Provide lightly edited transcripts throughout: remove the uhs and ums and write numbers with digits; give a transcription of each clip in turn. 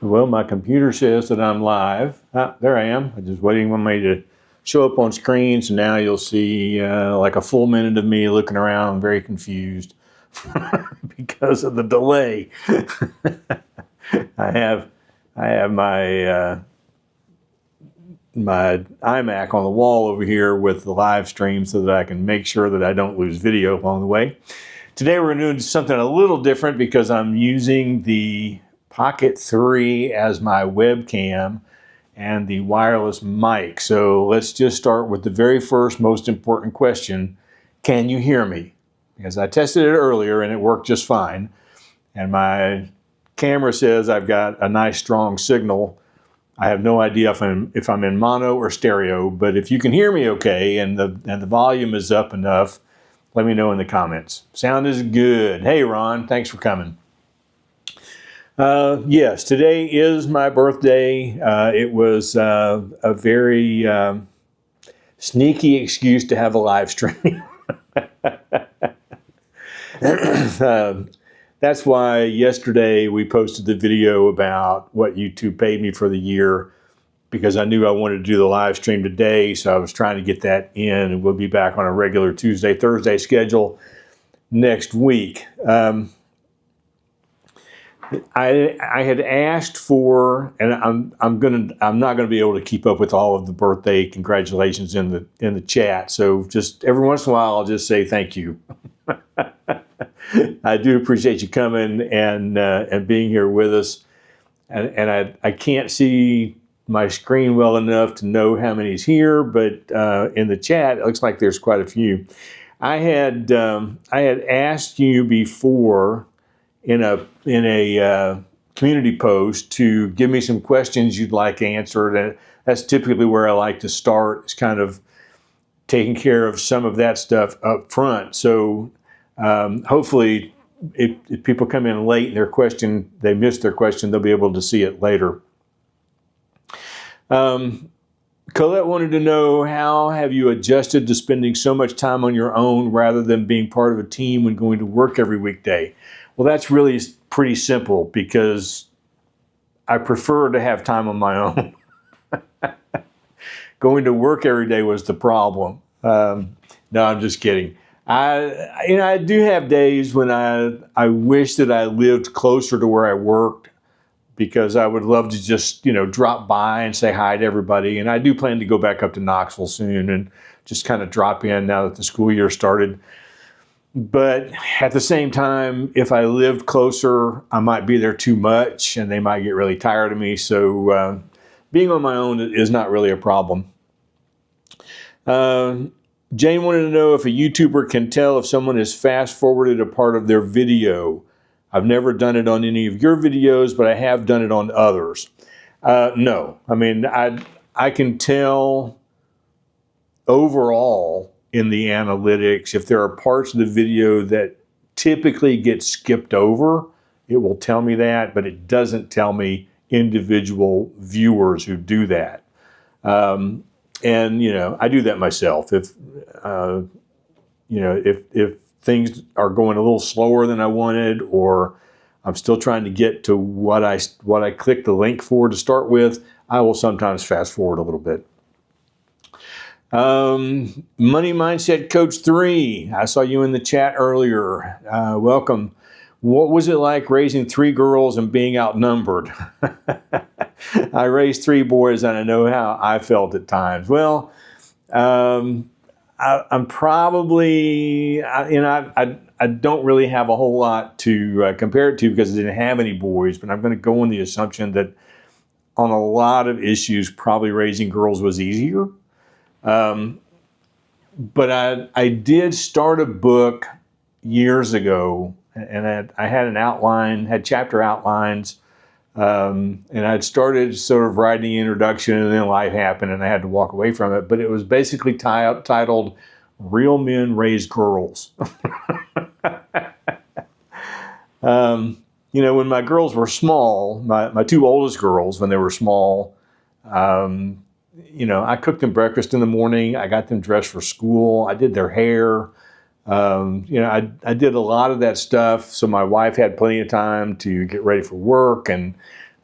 Well, my computer says that I'm live. Ah, there I am. I'm just waiting for me to show up on screen. So now you'll see like a full minute of me looking around, very confused because of the delay. I have my iMac on the wall over here with the live stream so that I can make sure that I don't lose video along the way. Today we're going to do something a little different because I'm using the Pocket 3 as my webcam and the wireless mic. So let's just start with the very first most important question. Can you hear me? Because I tested it earlier and it worked just fine. And my camera says I've got a nice strong signal. I have no idea if I'm in mono or stereo, but if you can hear me okay and the volume is up enough, let me know in the comments. Sound is good. Hey Ron, thanks for coming. Yes, today is my birthday. It was a very sneaky excuse to have a live stream. That's why yesterday we posted the video about what YouTube paid me for the year, because I knew I wanted to do the live stream today, so I was trying to get that in, and we'll be back on a regular Tuesday, Thursday schedule next week. I had asked for, and I'm not gonna be able to keep up with all of the birthday congratulations in the chat. So just every once in a while, I'll just say thank you. I do appreciate you coming and being here with us. And I can't see my screen well enough to know how many's here, but in the chat, it looks like there's quite a few. I had asked you before in a community post to give me some questions you'd like answered, and that's typically where I like to start, is kind of taking care of some of that stuff up front. So hopefully if people come in late and they missed their question, they'll be able to see it later. Colette wanted to know, how have you adjusted to spending so much time on your own rather than being part of a team when going to work every weekday? Well, that's really pretty simple, because I prefer to have time on my own. Going to work every day was the problem. No, I'm just kidding. I do have days when I wish that I lived closer to where I worked, because I would love to just, drop by and say hi to everybody. And I do plan to go back up to Knoxville soon and just kind of drop in now that the school year started. But at the same time, if I lived closer, I might be there too much and they might get really tired of me. So being on my own is not really a problem. Jane wanted to know if a YouTuber can tell if someone has fast forwarded a part of their video. I've never done it on any of your videos, but I have done it on others. No, I mean, I can tell overall in the analytics if there are parts of the video that typically get skipped over. It will tell me that, but it doesn't tell me individual viewers who do that. And I do that myself. If things are going a little slower than I wanted, or I'm still trying to get to what I clicked the link for to start with, I will sometimes fast forward a little bit. Money Mindset Coach 3, I saw you in the chat earlier. Welcome. What was it like raising 3 girls and being outnumbered? I raised 3 boys and I know how I felt at times. Well, I'm probably, I don't really have a whole lot to compare it to, because I didn't have any boys, but I'm going to go on the assumption that on a lot of issues, probably raising girls was easier. But I did start a book years ago, and I had an outline, had chapter outlines, and I'd started sort of writing the introduction, and then life happened and I had to walk away from it. But it was basically titled Real Men Raise Girls. When my girls were small, my 2 oldest girls, when they were small, I cooked them breakfast in the morning. I got them dressed for school. I did their hair. I did a lot of that stuff, so my wife had plenty of time to get ready for work, and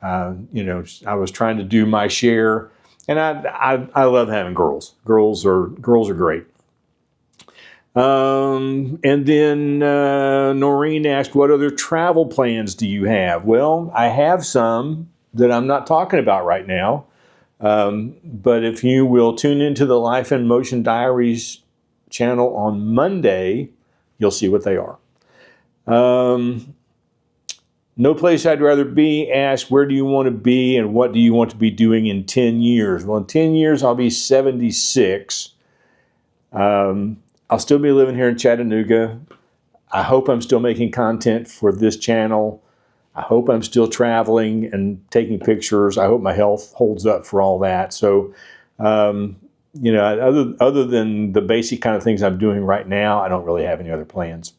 You know, I was trying to do my share, and I love having girls. Girls are great. And then Noreen asked, what other travel plans do you have? Well, I have some that I'm not talking about right now. But if you will tune into the Life in Motion Diaries channel on Monday, you'll see what they are. No place I'd rather be asked, where do you want to be and what do you want to be doing in 10 years? Well, in 10 years, I'll be 76. I'll still be living here in Chattanooga. I hope I'm still making content for this channel. I hope I'm still traveling and taking pictures. I hope my health holds up for all that. So, you know, other than the basic kind of things I'm doing right now, I don't really have any other plans.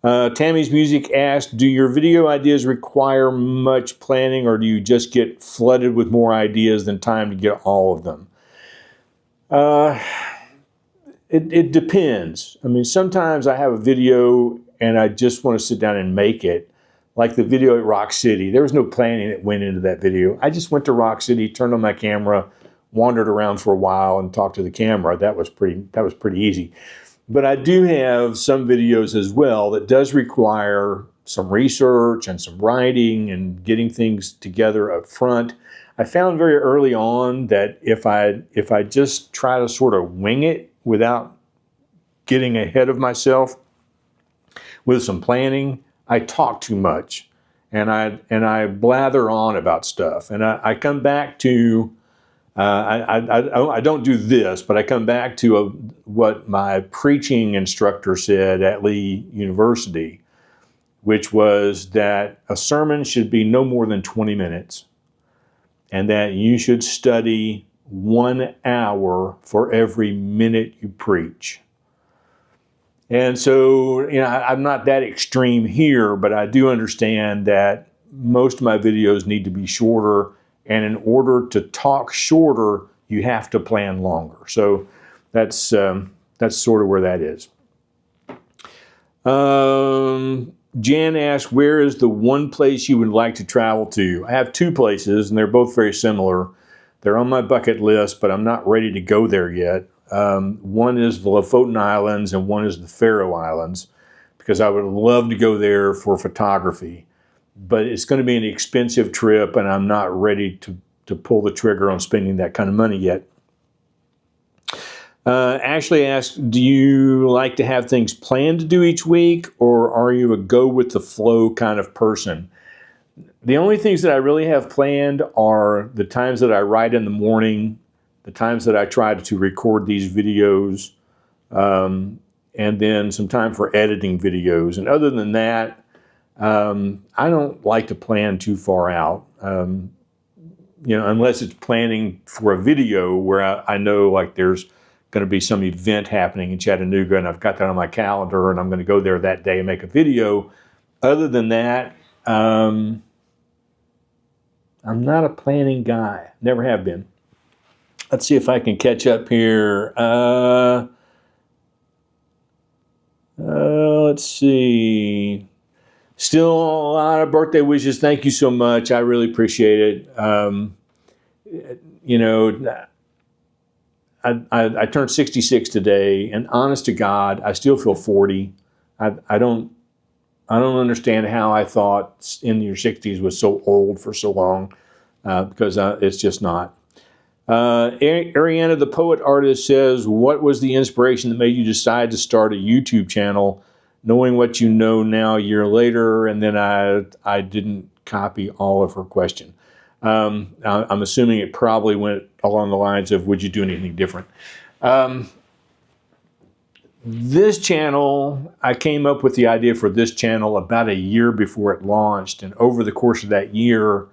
Tammy's Music asked, do your video ideas require much planning, or do you just get flooded with more ideas than time to get all of them? It depends. I mean, sometimes I have a video and I just want to sit down and make it. Like the video at Rock City. There was no planning that went into that video. I just went to Rock City, turned on my camera, wandered around for a while and talked to the camera. That was pretty easy. But I do have some videos as well that does require some research and some writing and getting things together up front. I found very early on that if I just try to sort of wing it without getting ahead of myself with some planning, I talk too much and I blather on about stuff. And I come back to, I don't do this, but I come back to what my preaching instructor said at Lee University, which was that a sermon should be no more than 20 minutes and that you should study 1 hour for every minute you preach. And so, you know, I'm not that extreme here, but I do understand that most of my videos need to be shorter, and in order to talk shorter, you have to plan longer. So that's sort of where that is. Jan asked, where is the one place you would like to travel to? I have 2 places, and they're both very similar. They're on my bucket list, but I'm not ready to go there yet. One is the Lofoten Islands and one is the Faroe Islands, because I would love to go there for photography. But it's going to be an expensive trip, and I'm not ready to pull the trigger on spending that kind of money yet. Ashley asked, do you like to have things planned to do each week, or are you a go-with-the-flow kind of person? The only things that I really have planned are the times that I write in the morning, the times that I try to record these videos, and then some time for editing videos. And other than that, I don't like to plan too far out, you know, unless it's planning for a video where I know like there's going to be some event happening in Chattanooga and I've got that on my calendar and I'm going to go there that day and make a video. Other than that, I'm not a planning guy. Never have been. Let's see if I can catch up here. Let's see. Still a lot of birthday wishes. Thank you so much. I really appreciate it. You know, I turned 66 today, and honest to God, I still feel 40. I don't understand how I thought in your 60s was so old for so long, because it's just not. Ariana, the poet artist, says, what was the inspiration that made you decide to start a YouTube channel, knowing what you know now a year later? And then I didn't copy all of her question. I'm assuming it probably went along the lines of, would you do anything different? This channel, I came up with the idea for this channel about a year before it launched. And over the course of that year,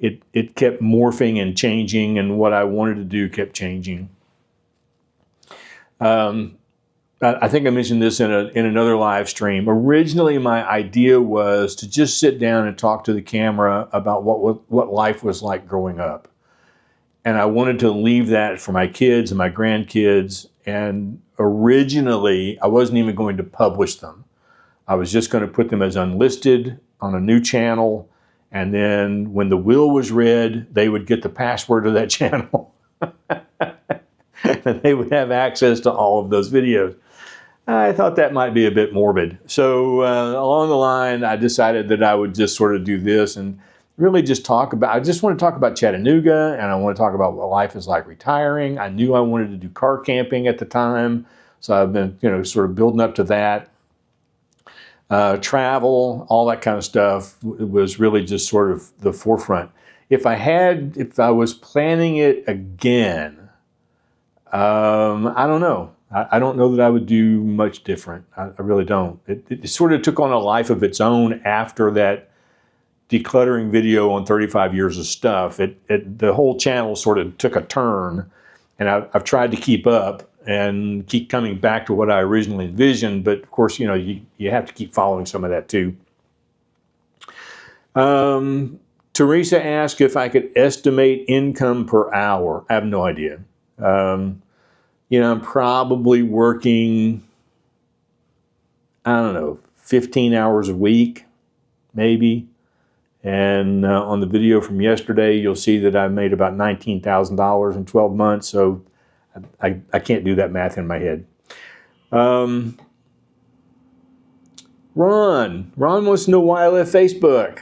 it kept morphing and changing, and what I wanted to do kept changing. I think I mentioned this in another live stream. Originally, my idea was to just sit down and talk to the camera about what life was like growing up. And I wanted to leave that for my kids and my grandkids. And originally, I wasn't even going to publish them. I was just going to put them as unlisted on a new channel, And then when the will was read, they would get the password to that channel. And they would have access to all of those videos. I thought that might be a bit morbid. So along the line, I decided that I would just sort of do this and really just talk about, I just want to talk about Chattanooga, and I want to talk about what life is like retiring. I knew I wanted to do car camping at the time, so I've been, sort of building up to that. Travel, all that kind of stuff was really just sort of the forefront. If I was planning it again, I don't know. I don't know that I would do much different. I really don't. It sort of took on a life of its own after that decluttering video on 35 years of stuff. The whole channel sort of took a turn, and I've tried to keep up and keep coming back to what I originally envisioned. But of course, you have to keep following some of that too. Teresa asked if I could estimate income per hour. I have no idea. I'm probably working, I don't know, 15 hours a week, maybe. And on the video from yesterday, you'll see that I made about $19,000 in 12 months. So I can't do that math in my head. Ron wants to know why I left Facebook.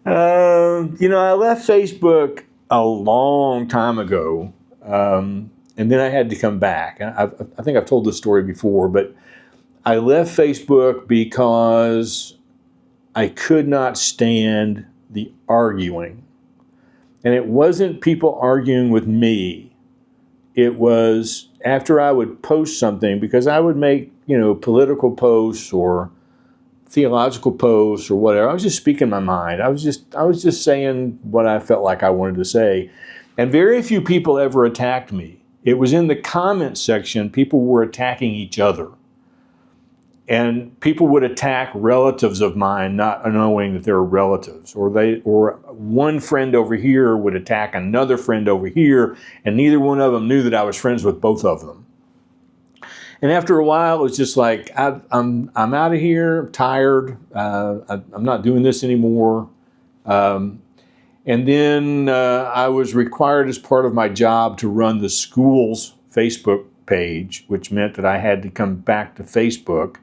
I left Facebook a long time ago, and then I had to come back. I think I've told this story before, but I left Facebook because I could not stand the arguing. And it wasn't people arguing with me. It was after I would post something, because I would make, political posts or theological posts or whatever. I was just speaking my mind. I was just saying what I felt like I wanted to say. And very few people ever attacked me. It was in the comments section, people were attacking each other. And people would attack relatives of mine, not knowing that they were relatives. Or one friend over here would attack another friend over here, and neither one of them knew that I was friends with both of them. And after a while, it was just like, I'm out of here, I'm tired, I'm not doing this anymore. And then I was required as part of my job to run the school's Facebook page, which meant that I had to come back to Facebook.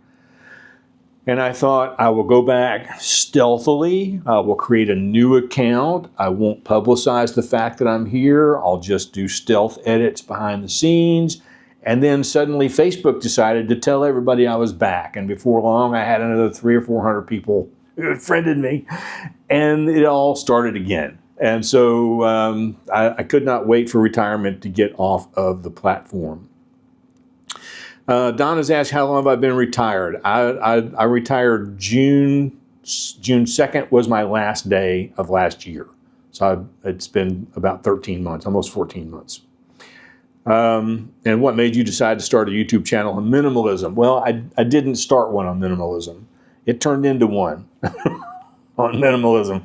And I thought, I will go back stealthily. I will create a new account. I won't publicize the fact that I'm here. I'll just do stealth edits behind the scenes. And then suddenly Facebook decided to tell everybody I was back. And before long, I had another 300 or 400 people who had friended me. And it all started again. And so I could not wait for retirement to get off of the platform. Donna's asked, how long have I been retired? I retired June 2nd was my last day of last year. So it's been about 13 months, almost 14 months. And what made you decide to start a YouTube channel on minimalism? Well, I didn't start one on minimalism. It turned into one on minimalism.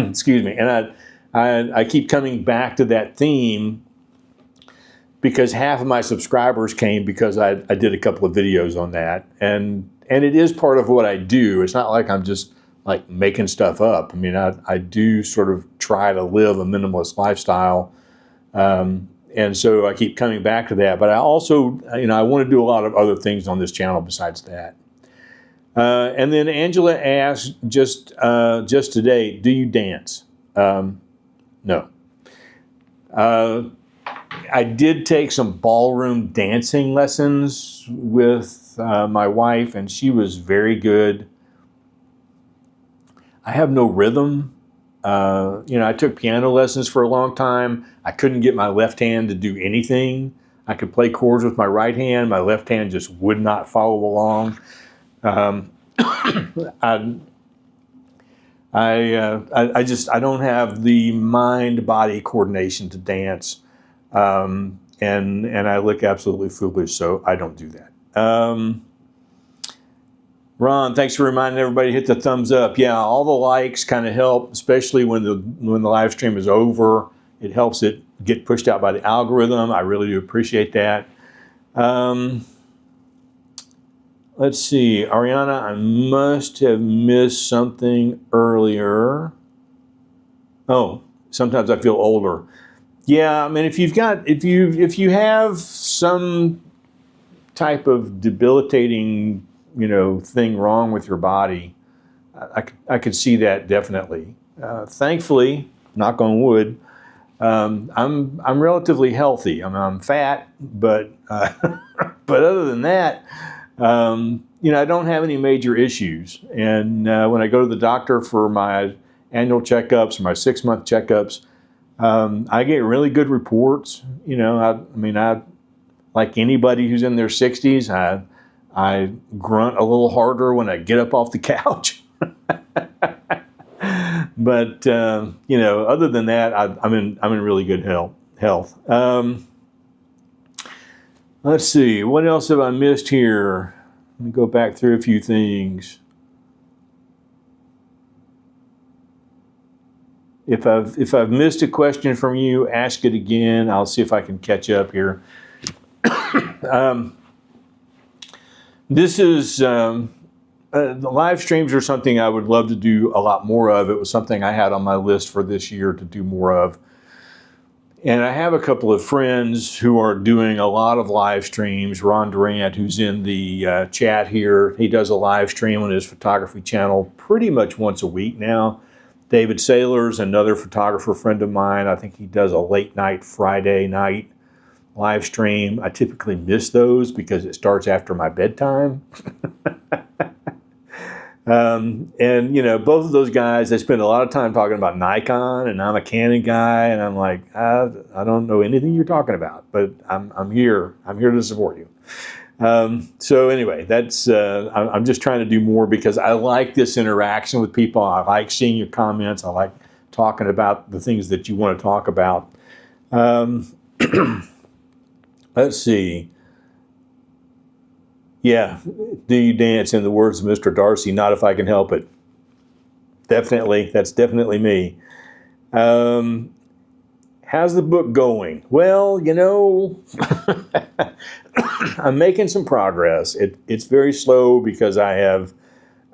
Excuse me. And I keep coming back to that theme because half of my subscribers came because I did a couple of videos on that. And it is part of what I do. It's not like I'm just like making stuff up. I mean, I do sort of try to live a minimalist lifestyle. And so I keep coming back to that. But I also, I want to do a lot of other things on this channel besides that. And then Angela asked just today, do you dance? No. I did take some ballroom dancing lessons with my wife, and she was very good. I have no rhythm. I took piano lessons for a long time. I couldn't get my left hand to do anything. I could play chords with my right hand. My left hand just would not follow along. I don't have the mind-body coordination to dance, and I look absolutely foolish, so I don't do that. Ron, thanks for reminding everybody to hit the thumbs up. Yeah, all the likes kind of help, especially when the live stream is over. It helps it get pushed out by the algorithm. I really do appreciate that. Let's see, Ariana, I must have missed something earlier. Oh, sometimes I feel older. Yeah, I mean, if you have some type of debilitating, thing wrong with your body, I could see that definitely. Thankfully, knock on wood, I'm relatively healthy. I mean, I'm fat, but but other than that, I don't have any major issues. And when I go to the doctor for my annual checkups or my 6-month checkups, I get really good reports. I like anybody who's in their 60s. I grunt a little harder when I get up off the couch. But other than that, I'm in really good health. Let's see, what else have I missed here? Let me go back through a few things. If I've missed a question from you, ask it again. I'll see if I can catch up here. This is the live streams are something I would love to do a lot more of. It was something I had on my list for this year to do more of. And I have a couple of friends who are doing a lot of live streams. Ron Durant, who's in the chat here, he does a live stream on his photography channel pretty much once a week now. David Saylor's another photographer friend of mine. I think he does a late night Friday night live stream. I typically miss those because it starts after my bedtime. Both of those guys, they spend a lot of time talking about Nikon, and I'm a Canon guy, and I'm like, I don't know anything you're talking about, but I'm here to support you. So anyway, that's I'm just trying to do more because I like this interaction with people. I like seeing your comments. I like talking about the things that you want to talk about. Let's see. Yeah, do you dance, in the words of Mr. Darcy? Not if I can help it. Definitely, that's definitely me. How's the book going? Well, I'm making some progress. It's very slow because I have,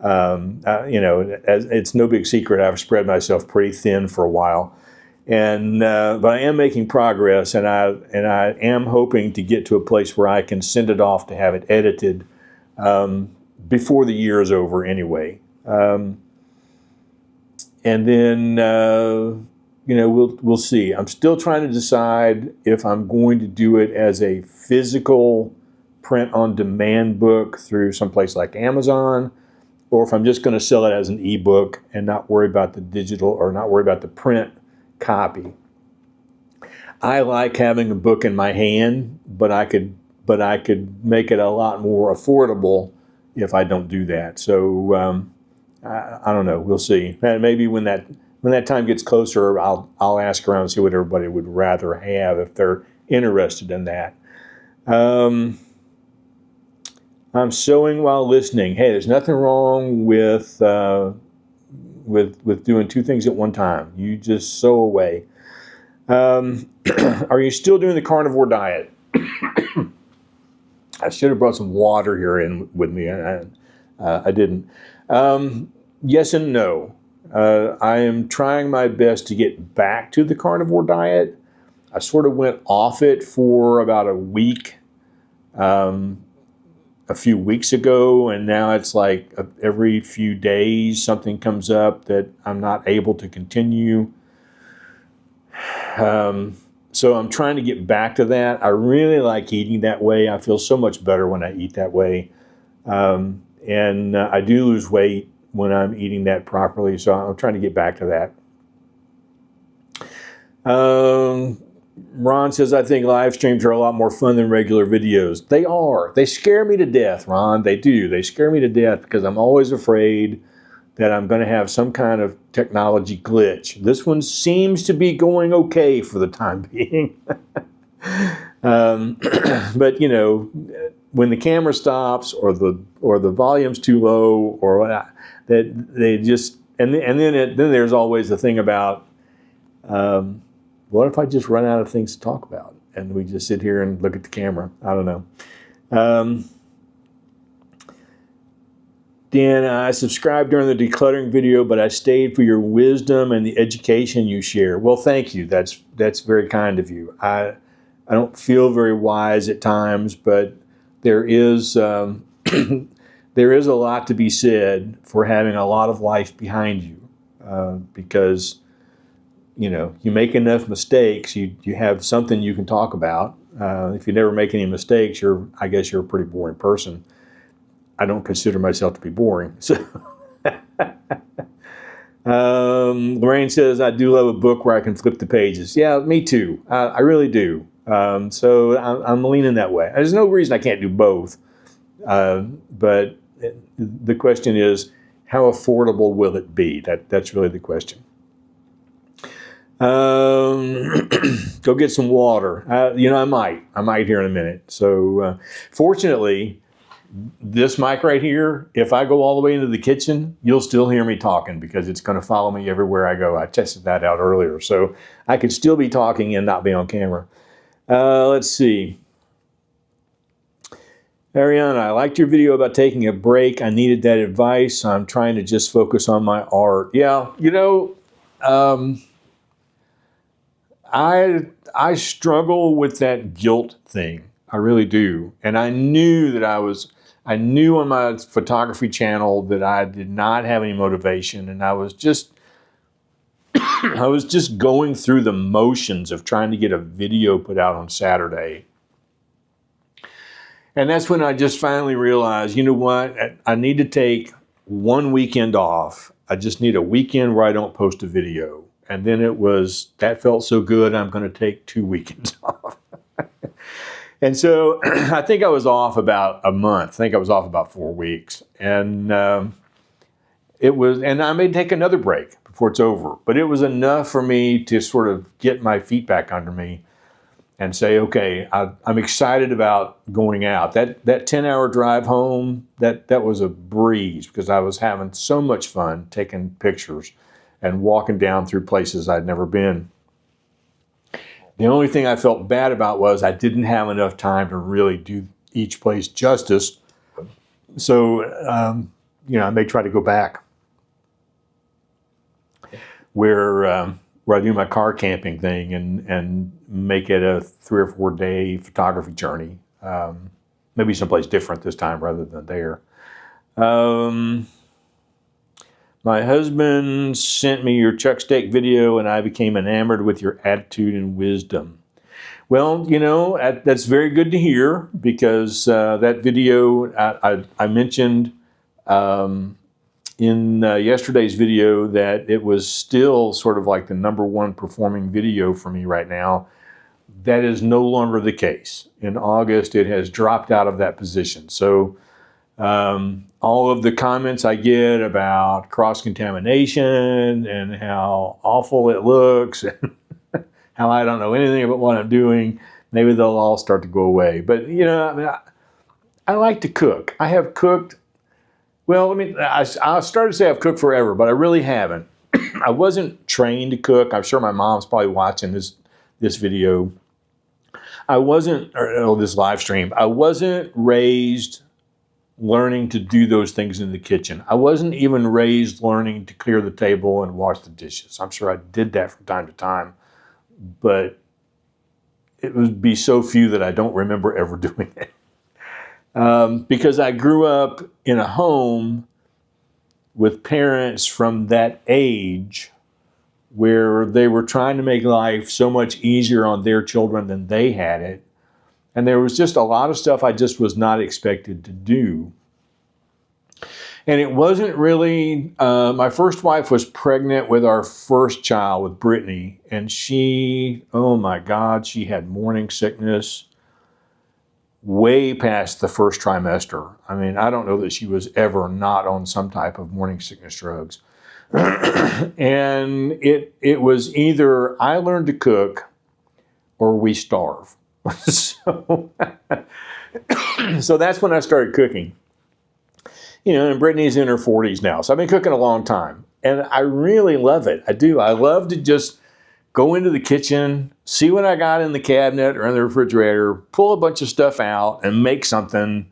it's no big secret, I've spread myself pretty thin for a while. But I am making progress, and I am hoping to get to a place where I can send it off to have it edited before the year is over anyway. And then we'll see. I'm still trying to decide if I'm going to do it as a physical print-on-demand book through someplace like Amazon, or if I'm just going to sell it as an ebook and not worry about the digital or not worry about the print copy. I like having a book in my hand, but I could make it a lot more affordable if I don't do that. So I don't know. We'll see. And maybe when that time gets closer, I'll ask around and see what everybody would rather have if they're interested in that. I'm sewing while listening. Hey, there's nothing wrong with doing two things at one time. You just sew away. Are you still doing the carnivore diet? I should have brought some water here in with me. I didn't. Yes and no. I am trying my best to get back to the carnivore diet. I sort of went off it for about a week, a few weeks ago, and now it's like every few days something comes up that I'm not able to continue. So I'm trying to get back to that. I really like eating that way. I feel so much better when I eat that way. And I do lose weight when I'm eating that properly, so I'm trying to get back to that. Ron says, I think live streams are a lot more fun than regular videos. They are. They scare me to death, Ron. They do. They scare me to death because I'm always afraid that I'm going to have some kind of technology glitch. This one seems to be going okay for the time being. But when the camera stops or the volume's too low or what, that they just then there's always the thing about what if I just run out of things to talk about and we just sit here and look at the camera? I don't know. Dan, I subscribed during the decluttering video, but I stayed for your wisdom and the education you share. Well, thank you. That's very kind of you. I don't feel very wise at times, but there is there is a lot to be said for having a lot of life behind you, because you make enough mistakes, you have something you can talk about. If you never make any mistakes, I guess you're a pretty boring person. I don't consider myself to be boring. So, Lorraine says, I do love a book where I can flip the pages. Yeah, me too. I really do. So I'm leaning that way. There's no reason I can't do both. But the question is, how affordable will it be? That's really the question. Go get some water. I might here in a minute. So fortunately, this mic right here, if I go all the way into the kitchen, you'll still hear me talking because it's going to follow me everywhere I go. I tested that out earlier. So I could still be talking and not be on camera. Let's see. Ariana, I liked your video about taking a break. I needed that advice. I'm trying to just focus on my art. Yeah, I struggle with that guilt thing. I really do. And I knew on my photography channel that I did not have any motivation, and I was just going through the motions of trying to get a video put out on Saturday. And that's when I just finally realized, you know what? I need to take one weekend off. I just need a weekend where I don't post a video. And then that felt so good, I'm going to take 2 weekends off. And so I think I was off about a month. I think I was off about 4 weeks. And and I may take another break before it's over. But it was enough for me to sort of get my feet back under me and say, okay, I'm excited about going out. That 10-hour drive home, that was a breeze because I was having so much fun taking pictures and walking down through places I'd never been. The only thing I felt bad about was I didn't have enough time to really do each place justice. So, I may try to go back where I do my car camping thing and make it a 3 or 4 day photography journey. Maybe someplace different this time rather than there. My husband sent me your chuck steak video and I became enamored with your attitude and wisdom. Well, that's very good to hear because that video I mentioned in yesterday's video that it was still sort of like the #1 performing video for me right now. That is no longer the case. In August, it has dropped out of that position. So all of the comments I get about cross-contamination and how awful it looks and how I don't know anything about what I'm doing, maybe they'll all start to go away. But, I like to cook. I have cooked, I started to say I've cooked forever, but I really haven't. I wasn't trained to cook. I'm sure my mom's probably watching this video. This live stream. I wasn't raised learning to do those things in the kitchen. I wasn't even raised learning to clear the table and wash the dishes. I'm sure I did that from time to time, but it would be so few that I don't remember ever doing it. Because I grew up in a home with parents from that age where they were trying to make life so much easier on their children than they had it. And there was just a lot of stuff I just was not expected to do. And it wasn't really, my first wife was pregnant with our first child, with Brittany. And she, oh my God, she had morning sickness way past the first trimester. I mean, I don't know that she was ever not on some type of morning sickness drugs. And it was either I learned to cook or we starve. So that's when I started cooking. And Brittany's in her 40s now. So I've been cooking a long time. And I really love it. I do. I love to just go into the kitchen, see what I got in the cabinet or in the refrigerator, pull a bunch of stuff out and make something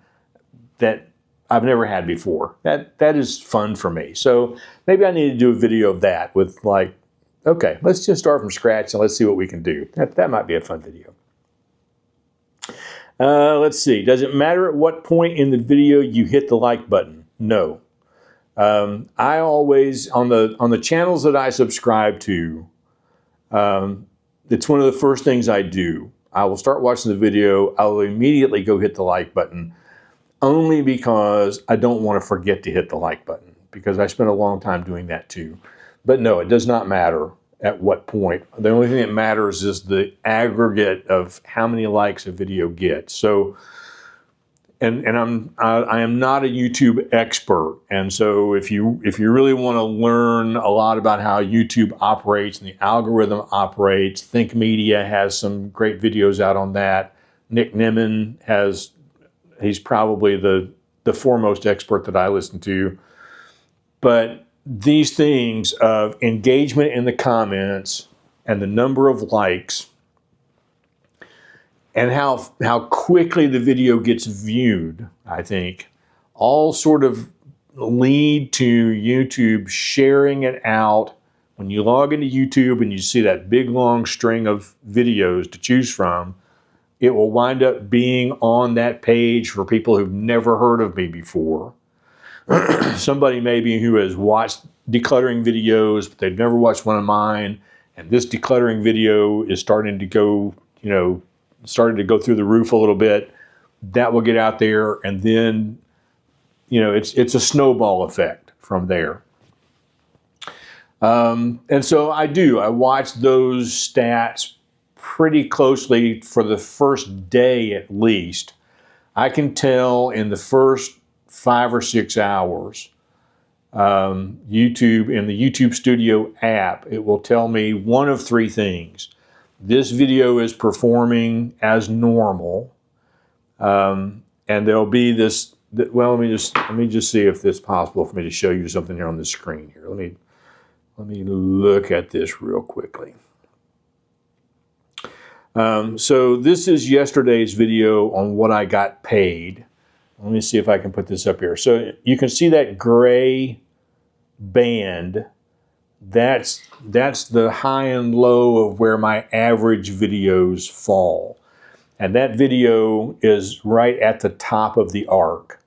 that I've never had before. That is fun for me. So maybe I need to do a video of that with like, okay, let's just start from scratch and let's see what we can do. That might be a fun video. Let's see. Does it matter at what point in the video you hit the like button? No. I always, on the channels that I subscribe to, it's one of the first things I do. I will start watching the video. I will immediately go hit the like button, only because I don't want to forget to hit the like button, because I spent a long time doing that too. But no, it does not matter at what point. The only thing that matters is the aggregate of how many likes a video gets. So, and I am not a YouTube expert, and so if you really want to learn a lot about how YouTube operates and the algorithm operates, Think Media has some great videos out on that. Nick Nimmin he's probably the foremost expert that I listen to. But these things of engagement in the comments and the number of likes and how quickly the video gets viewed, I think, all sort of lead to YouTube sharing it out. When you log into YouTube and you see that big long string of videos to choose from, it will wind up being on that page for people who've never heard of me before. Somebody maybe who has watched decluttering videos, but they've never watched one of mine, and this decluttering video is starting to go, started to go through the roof a little bit. That will get out there, and then, it's a snowball effect from there. And so I watch those stats pretty closely for the first day at least. I can tell in the first 5 or 6 hours, YouTube, in the YouTube Studio app, it will tell me one of 3 things. This video is performing as normal, and there'll be this. Well, let me just see if it's possible for me to show you something here on the screen here. Let me look at this real quickly. So this is yesterday's video on what I got paid. Let me see if I can put this up here. So you can see that gray band. That's the high and low of where my average videos fall. And that video is right at the top of the arc.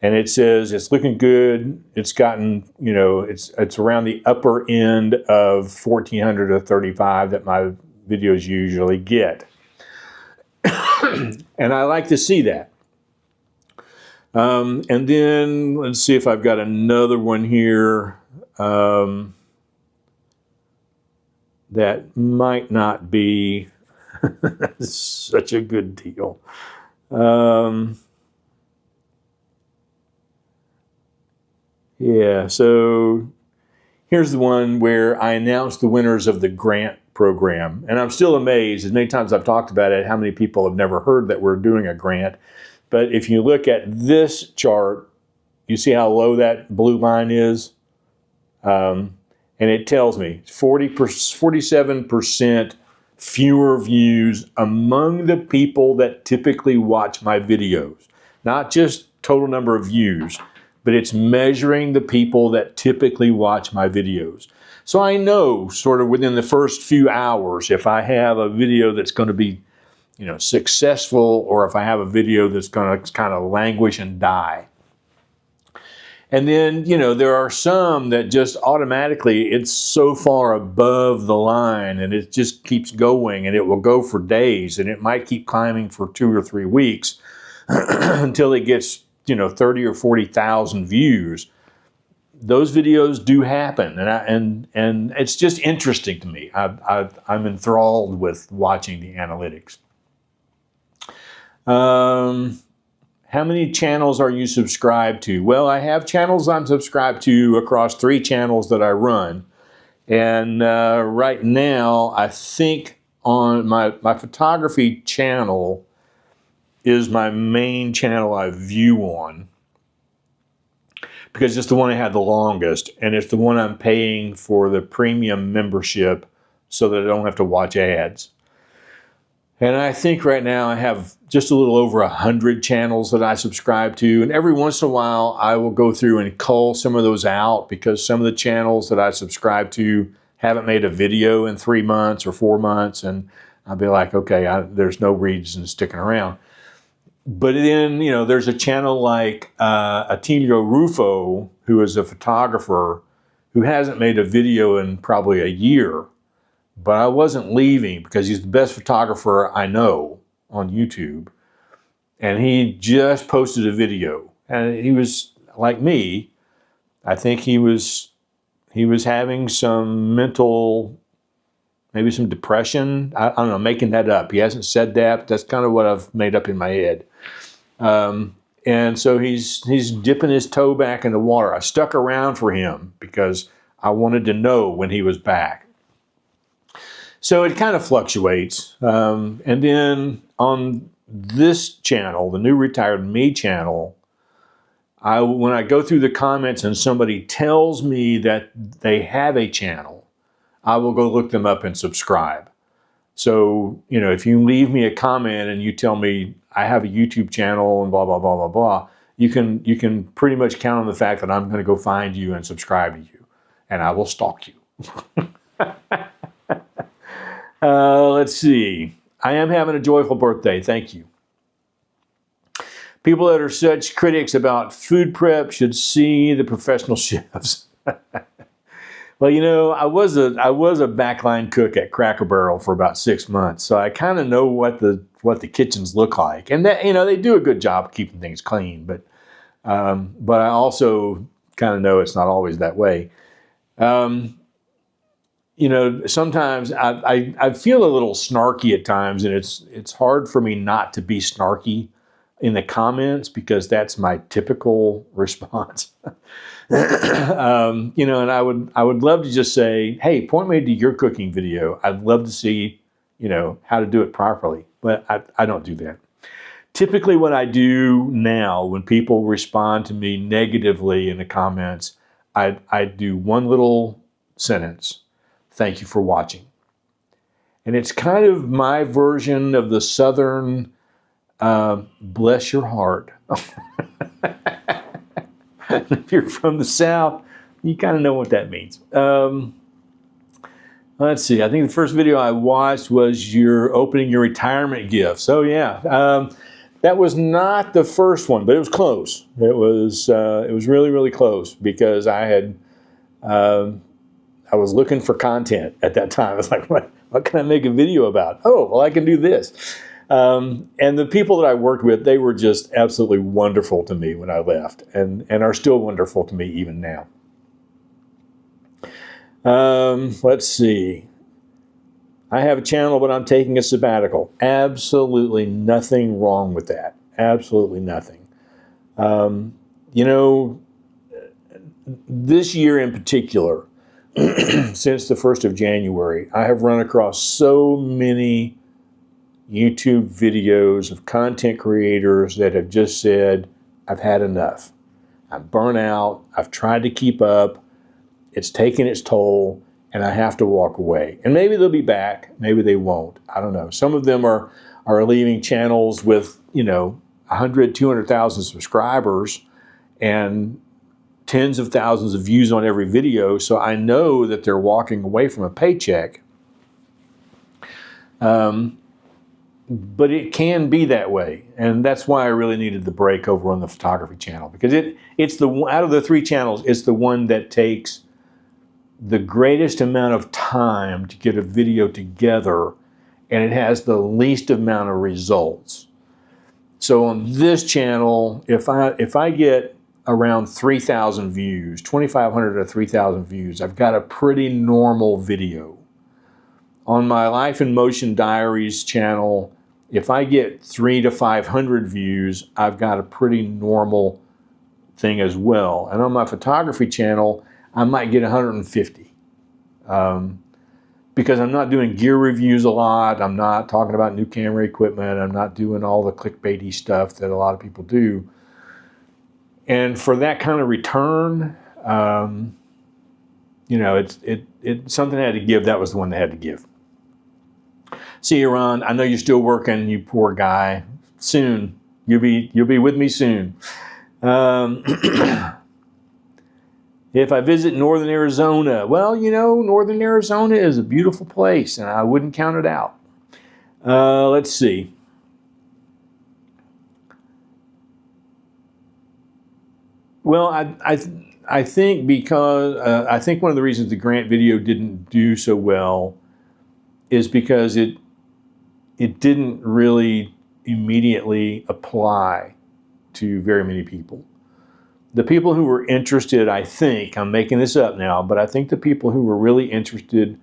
And it says it's looking good. It's gotten, it's around the upper end of 1400 to 35 that my videos usually get. And I like to see that. And then let's see if I've got another one here that might not be such a good deal. Yeah, so here's the one where I announced the winners of the grant program. And I'm still amazed, as many times I've talked about it, how many people have never heard that we're doing a grant. But if you look at this chart, you see how low that blue line is? And it tells me 47% fewer views among the people that typically watch my videos. Not just total number of views, but it's measuring the people that typically watch my videos. So I know sort of within the first few hours if I have a video that's going to be, successful, or if I have a video that's going to kind of languish and die. And then, there are some that just automatically, it's so far above the line and it just keeps going, and it will go for days, and it might keep climbing for 2 or 3 weeks until it gets, 30 or 40,000 views. Those videos do happen, and it's just interesting to me. I'm enthralled with watching the analytics. How many channels are you subscribed to? Well, I have channels I'm subscribed to across 3 channels that I run. And right now, I think on my photography channel is my main channel I view on, because it's the one I had the longest, and it's the one I'm paying for the premium membership so that I don't have to watch ads. And I think right now I have just a little over 100 channels that I subscribe to. And every once in a while, I will go through and cull some of those out because some of the channels that I subscribe to haven't made a video in 3 months or 4 months. And I'll be like, okay, there's no reason sticking around. But then, you know, there's a channel like Attilio Rufo, who is a photographer who hasn't made a video in probably a year. But I wasn't leaving because he's the best photographer I know on YouTube. And he just posted a video. And he was like me. I think he was having some mental, maybe some depression. I don't know, making that up. He hasn't said that, but that's kind of what I've made up in my head. And so he's dipping his toe back in the water. I stuck around for him because I wanted to know when he was back. So it kind of fluctuates. And then on this channel, the New Retired Me channel, when I go through the comments and somebody tells me that they have a channel, I will go look them up and subscribe. So, you know, if you leave me a comment and you tell me I have a YouTube channel and blah, blah, blah, blah, blah, you can pretty much count on the fact that I'm going to go find you and subscribe to you. And I will stalk you. Let's see. I am having a joyful birthday. Thank you. People that are such critics about food prep should see the professional chefs. Well, you know, I was a backline cook at Cracker Barrel for about 6 months, so I kind of know what the kitchens look like, and that, you know, they do a good job of keeping things clean. But I also kind of know it's not always that way. You know, sometimes I feel a little snarky at times, and it's hard for me not to be snarky in the comments because that's my typical response. You know, and I would love to just say, hey, point me to your cooking video. I'd love to see, you know, how to do it properly, but I don't do that. Typically what I do now when people respond to me negatively in the comments, I do one little sentence. Thank you for watching. And it's kind of my version of the Southern bless your heart. If you're from the South, you kind of know what that means. Let's see. I think the first video I watched was your opening your retirement gifts. Oh yeah, that was not the first one, but it was close. It was really, really close because I was looking for content at that time. I was like, what can I make a video about? Oh, well, I can do this. And the people that I worked with, they were just absolutely wonderful to me when I left and are still wonderful to me even now. Let's see. I have a channel, but I'm taking a sabbatical. Absolutely nothing wrong with that. Absolutely nothing. You know, this year in particular, since the 1st of January, I have run across so many YouTube videos of content creators that have just said, I've had enough. I'm burnt out. I've tried to keep up. It's taken its toll, and I have to walk away. And maybe they'll be back. Maybe they won't. I don't know. Some of them are leaving channels with, you know, 100, 200,000 subscribers and tens of thousands of views on every video. So I know that they're walking away from a paycheck. But it can be that way, and that's why I really needed the break over on the photography channel, because it's the out of the 3 channels, it's the one that takes the greatest amount of time to get a video together, and it has the least amount of results. So on this channel, if I get around 3,000 views, 2,500 to 3,000 views, I've got a pretty normal video. On my Life in Motion Diaries channel, if I get 300 to 500 views, I've got a pretty normal thing as well. And on my photography channel, I might get 150. Because I'm not doing gear reviews a lot. I'm not talking about new camera equipment. I'm not doing all the clickbaity stuff that a lot of people do. And for that kind of return, you know, it's something I had to give. That was the one that had to give. See you, Ron. I know you're still working, you poor guy. Soon. You'll be with me soon. If I visit Northern Arizona, well, you know, Northern Arizona is a beautiful place, and I wouldn't count it out. Let's see. Well, I think because I think one of the reasons the grant video didn't do so well is because it didn't really immediately apply to very many people. The people who were interested, I think, I'm making this up now, but I think the people who were really interested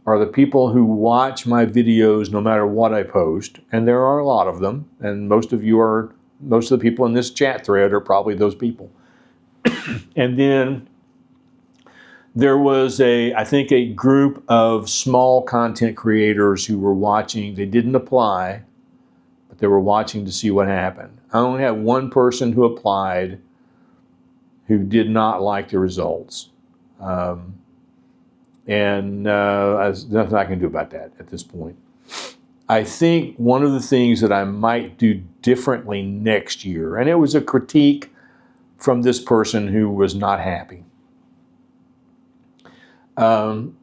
are the people who watch my videos no matter what I post, and there are a lot of them, and most of the people in this chat thread are probably those people. And then there was I think a group of small content creators who were watching. They didn't apply, but they were watching to see what happened. I only had one person who applied who did not like the results. And there's nothing I can do about that at this point. I think one of the things that I might do differently next year, and it was a critique from this person who was not happy. And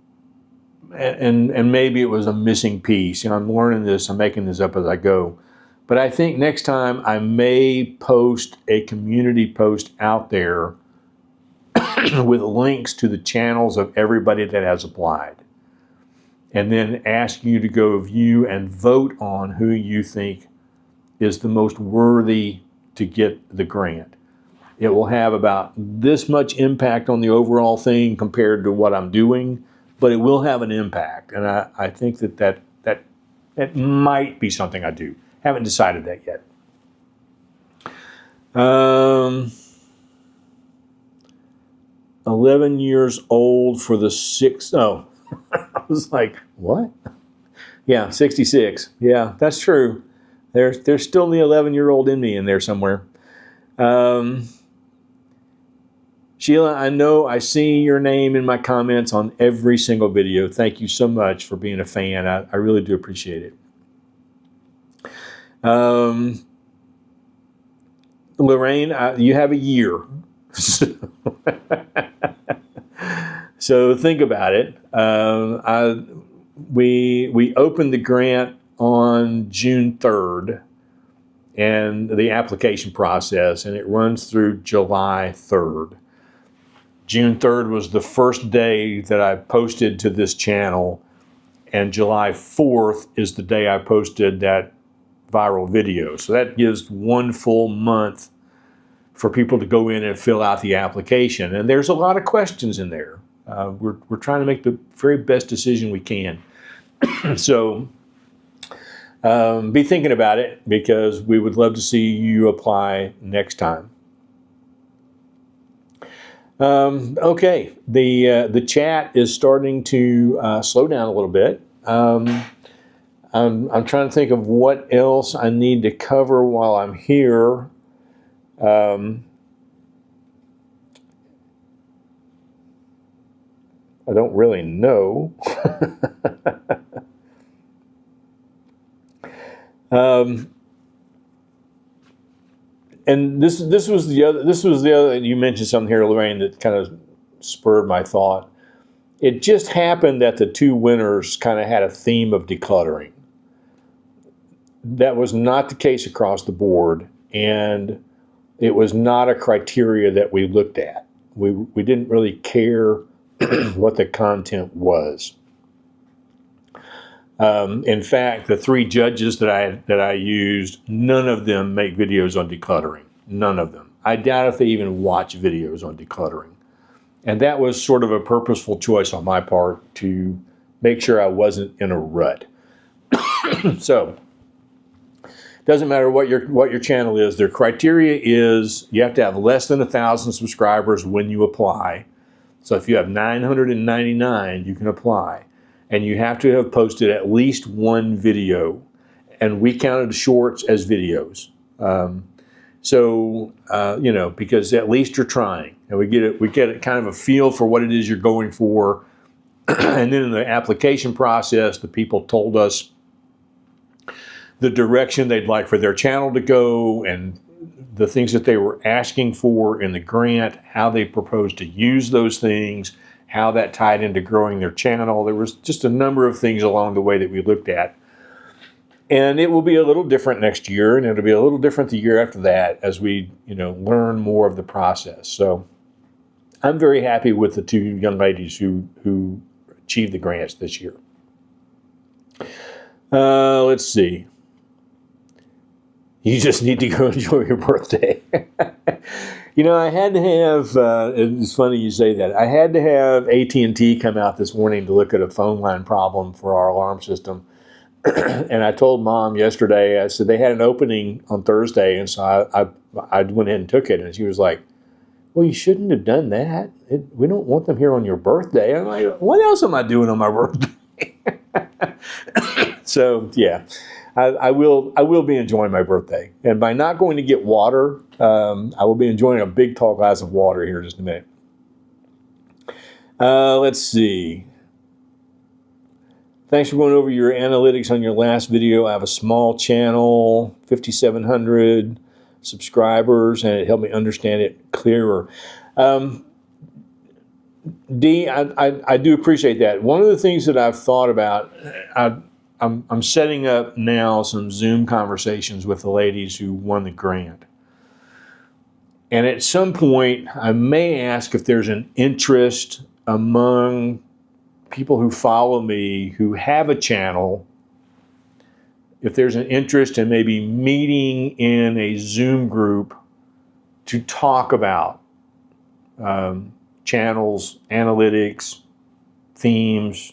maybe it was a missing piece. You know, I'm learning this, I'm making this up as I go. But I think next time I may post a community post out there with links to the channels of everybody that has applied. And then ask you to go view and vote on who you think is the most worthy to get the grant. It will have about this much impact on the overall thing compared to what I'm doing, but it will have an impact. And I think that might be something I do. Haven't decided that yet. 11 years old for the sixth. Oh, I was like, what? Yeah, 66. Yeah, that's true. There's still the 11-year-old in me in there somewhere. Sheila, I know I see your name in my comments on every single video. Thank you so much for being a fan. I really do appreciate it. Lorraine, you have a year. So think about it. We opened the grant on June 3rd and the application process, and it runs through July 3rd. June 3rd was the first day that I posted to this channel, and July 4th is the day I posted that viral video. So that gives 1 full month for people to go in and fill out the application. And there's a lot of questions in there. We're trying to make the very best decision we can. So be thinking about it, because we would love to see you apply next time. Okay, the chat is starting to slow down a little bit. I'm trying to think of what else I need to cover while I'm here. I don't really know. And this was the other. You mentioned something here, Lorraine, that kind of spurred my thought. It just happened that the two winners kind of had a theme of decluttering. That was not the case across the board, and it was not a criteria that we looked at. We didn't really care what the content was. In fact, the 3 judges that I used, none of them make videos on decluttering. None of them. I doubt if they even watch videos on decluttering. And that was sort of a purposeful choice on my part to make sure I wasn't in a rut. So, doesn't matter what your channel is. Their criteria is you have to have less than 1,000 subscribers when you apply. So if you have 999, you can apply. And you have to have posted at least 1 video. And we counted shorts as videos. You know, because at least you're trying. And we get kind of a feel for what it is you're going for. And then in the application process, the people told us the direction they'd like for their channel to go and the things that they were asking for in the grant, how they proposed to use those things, how that tied into growing their channel. There was just a number of things along the way that we looked at. And it will be a little different next year, and it'll be a little different the year after that as we, learn more of the process. So I'm very happy with the two young ladies who achieved the grants this year. Let's see. You just need to go enjoy your birthday. I had to have, it's funny you say that, I had to have AT&T come out this morning to look at a phone line problem for our alarm system. And I told Mom yesterday, I said they had an opening on Thursday, and so I went in and took it, and she was like, well, you shouldn't have done that. We don't want them here on your birthday. I'm like, what else am I doing on my birthday? So, yeah, I will be enjoying my birthday. And by not going to get water, I will be enjoying a big tall glass of water here in just a minute. Let's see. Thanks for going over your analytics on your last video. I have a small channel, 5,700 subscribers, and it helped me understand it clearer. Dee, I do appreciate that. One of the things that I've thought about, I'm setting up now some Zoom conversations with the ladies who won the grant. And at some point, I may ask if there's an interest among people who follow me who have a channel, if there's an interest in maybe meeting in a Zoom group to talk about channels, analytics, themes,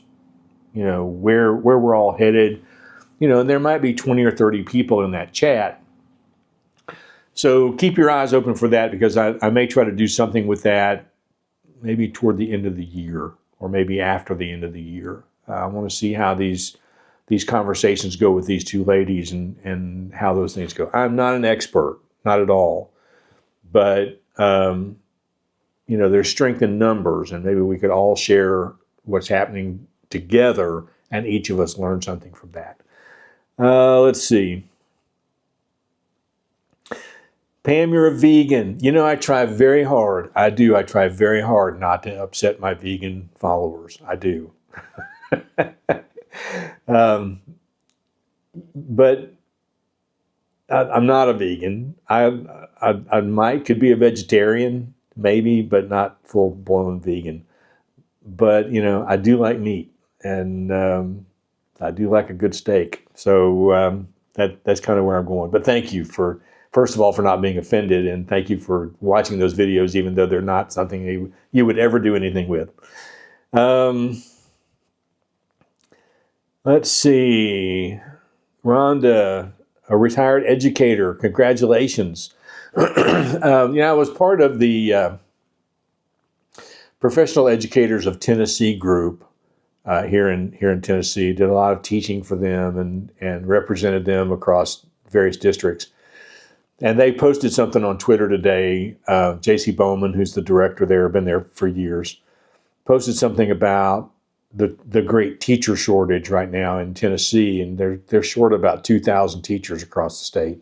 where we're all headed. And there might be 20 or 30 people in that chat. So keep your eyes open for that, because I may try to do something with that maybe toward the end of the year, or maybe after the end of the year. I want to see how these conversations go with these two ladies and how those things go. I'm not an expert, not at all. But, there's strength in numbers, and maybe we could all share what's happening together and each of us learn something from that. Let's see. Pam, you're a vegan. I try very hard. I do. I try very hard not to upset my vegan followers. I do. But I'm not a vegan. I could be a vegetarian, maybe, but not full-blown vegan. But, I do like meat, and I do like a good steak. So that's kind of where I'm going. But thank you first of all, for not being offended, and thank you for watching those videos, even though they're not something you would ever do anything with. Let's see. Rhonda, a retired educator. Congratulations. I was part of the Professional Educators of Tennessee group here in Tennessee. Did a lot of teaching for them and represented them across various districts. And they posted something on Twitter today. J.C. Bowman, who's the director there, been there for years, posted something about the great teacher shortage right now in Tennessee, and they're short about 2,000 teachers across the state,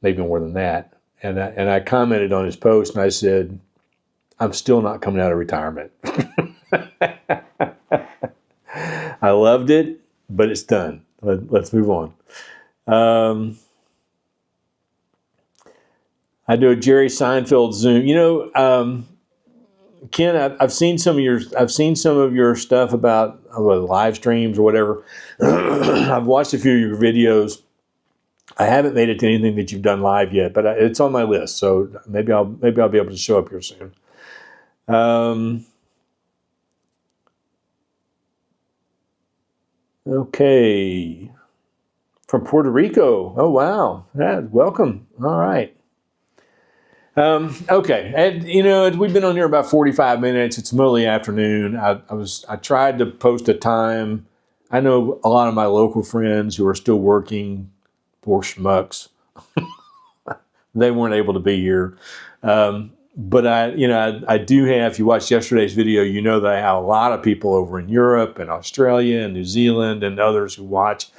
maybe more than that. And I commented on his post, and I said, I'm still not coming out of retirement. I loved it, but it's done. Let's move on. I do a Jerry Seinfeld Zoom. Ken, I've seen some of your stuff about live streams or whatever. I've watched a few of your videos. I haven't made it to anything that you've done live yet, but it's on my list. So maybe I'll be able to show up here soon. Okay, from Puerto Rico. Oh wow, welcome. All right. Okay, and we've been on here about 45 minutes. It's middle of the afternoon. I tried to post a time. I know a lot of my local friends who are still working, poor schmucks. They weren't able to be here. But I do have, if you watched yesterday's video, you know that I have a lot of people over in Europe and Australia and New Zealand and others who watch.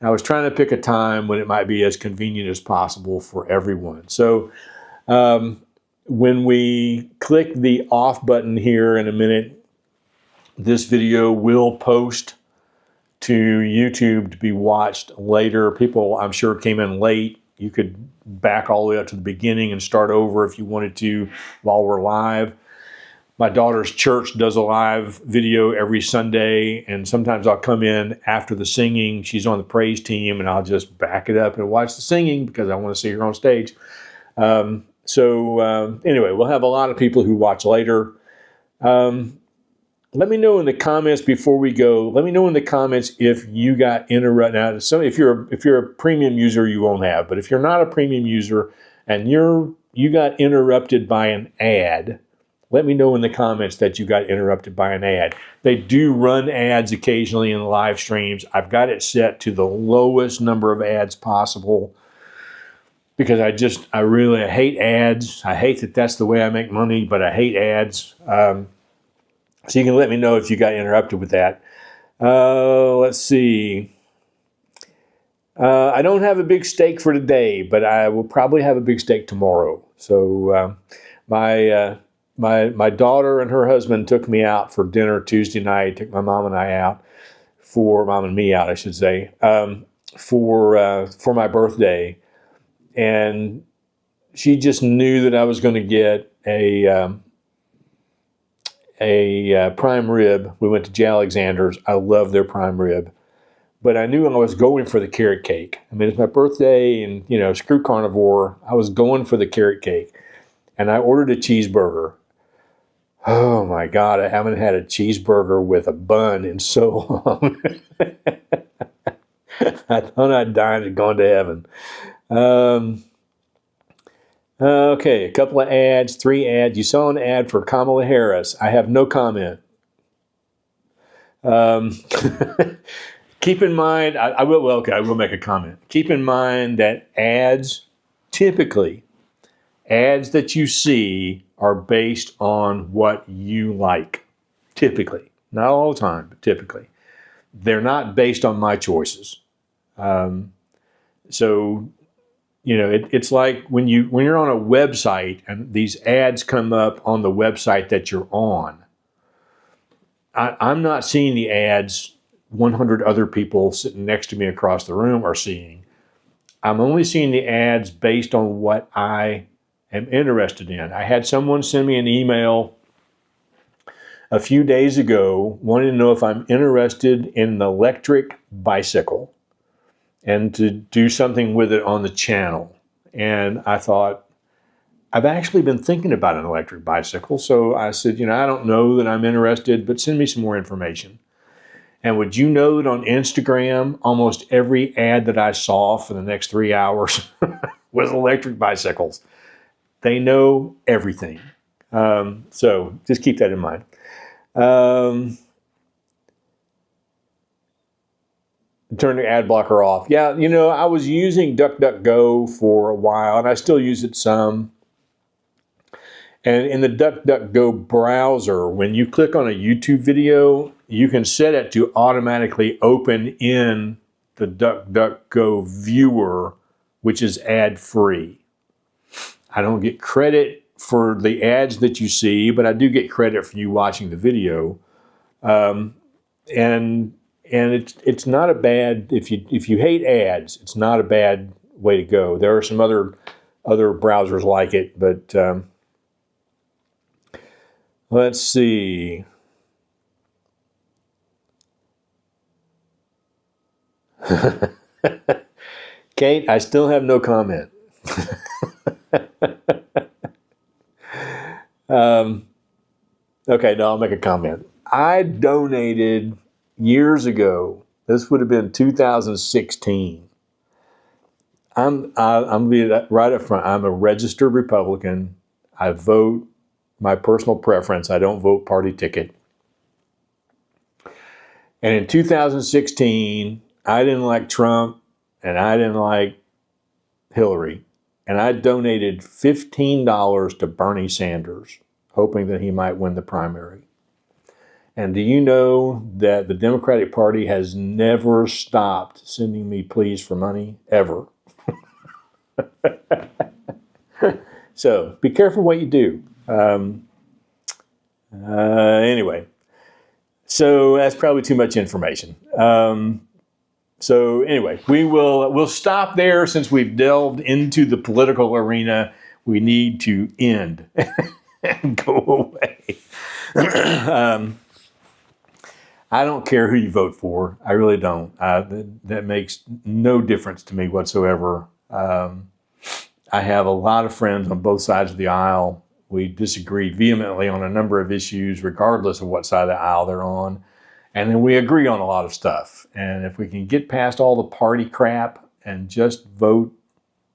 I was trying to pick a time when it might be as convenient as possible for everyone. So when we click the off button here in a minute, this video will post to YouTube to be watched later. People, I'm sure, came in late. You could back all the way up to the beginning and start over if you wanted to while we're live. My daughter's church does a live video every Sunday, and sometimes I'll come in after the singing. She's on the praise team, and I'll just back it up and watch the singing because I want to see her on stage. Anyway, we'll have a lot of people who watch later. Let me know in the comments before we go. Let me know in the comments if you got interrupted. Now, so if you're a premium user, you won't have. But if you're not a premium user and you got interrupted by an ad, let me know in the comments that you got interrupted by an ad. They do run ads occasionally in live streams. I've got it set to the lowest number of ads possible because I really hate ads. I hate that that's the way I make money, but I hate ads. So you can let me know if you got interrupted with that. Let's see. I don't have a big steak for today, but I will probably have a big steak tomorrow. So my daughter and her husband took me out for dinner Tuesday night. Took my mom and I out mom and me out, I should say, for my birthday, and she just knew that I was going to get a prime rib. We went to J. Alexander's. I love their prime rib. But I knew I was going for the carrot cake. I mean, it's my birthday and, screw carnivore. I was going for the carrot cake. And I ordered a cheeseburger. Oh my God, I haven't had a cheeseburger with a bun in so long. I thought I'd died and gone to heaven. Okay, a couple of ads, 3 ads. You saw an ad for Kamala Harris. I have no comment. Keep in mind, I will make a comment. Keep in mind that ads that you see are based on what you like. Typically. Not all the time, but typically. They're not based on my choices. It's like when you're on a website and these ads come up on the website that you're on. I'm not seeing the ads 100 other people sitting next to me across the room are seeing. I'm only seeing the ads based on what I am interested in. I had someone send me an email a few days ago wanting to know if I'm interested in an electric bicycle and to do something with it on the channel. And I thought, I've actually been thinking about an electric bicycle. So I said, I don't know that I'm interested, but send me some more information. And would you know that on Instagram, almost every ad that I saw for the next 3 hours was electric bicycles. They know everything. So just keep that in mind. Turn the ad blocker off. Yeah, I was using DuckDuckGo for a while, and I still use it some. And in the DuckDuckGo browser, when you click on a YouTube video, you can set it to automatically open in the DuckDuckGo viewer, which is ad-free. I don't get credit for the ads that you see, but I do get credit for you watching the video. And it's not a bad, if you hate ads, it's not a bad way to go. There are some other browsers like it, but let's see. Kate, I still have no comment. Okay, no, I'll make a comment. I donated years ago. This would have been 2016. I'm be right up front. I'm a registered Republican. I vote my personal preference. I don't vote party ticket. And in 2016, I didn't like Trump and I didn't like Hillary. And I donated $15 to Bernie Sanders, hoping that he might win the primary. And do you know that the Democratic Party has never stopped sending me pleas for money, ever? So be careful what you do. Anyway, so that's probably too much information. So anyway, we'll stop there since we've delved into the political arena. We need to end and go away. I don't care who you vote for. I really don't. That makes no difference to me whatsoever. I have a lot of friends on both sides of the aisle. We disagree vehemently on a number of issues, regardless of what side of the aisle they're on. And then we agree on a lot of stuff. And if we can get past all the party crap and just vote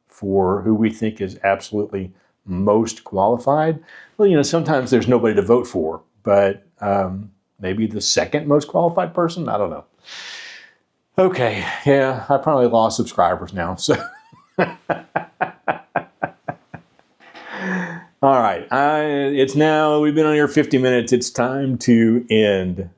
for who we think is absolutely most qualified, well, sometimes there's nobody to vote for, but maybe the second most qualified person? I don't know. Okay, yeah, I probably lost subscribers now, so. All right, it's now, we've been on here 50 minutes. It's time to end.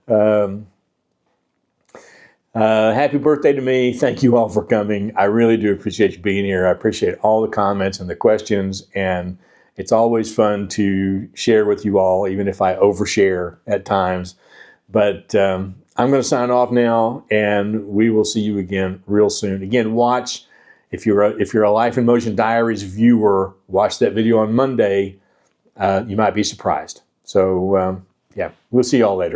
Happy birthday to me. Thank you all for coming. I really do appreciate you being here. I appreciate all the comments and the questions, and it's always fun to share with you all, even if I overshare at times. But I'm going to sign off now, and we will see you again real soon. Again, watch. If you're a Life in Motion Diaries viewer, watch that video on Monday. You might be surprised. So, yeah, we'll see you all later.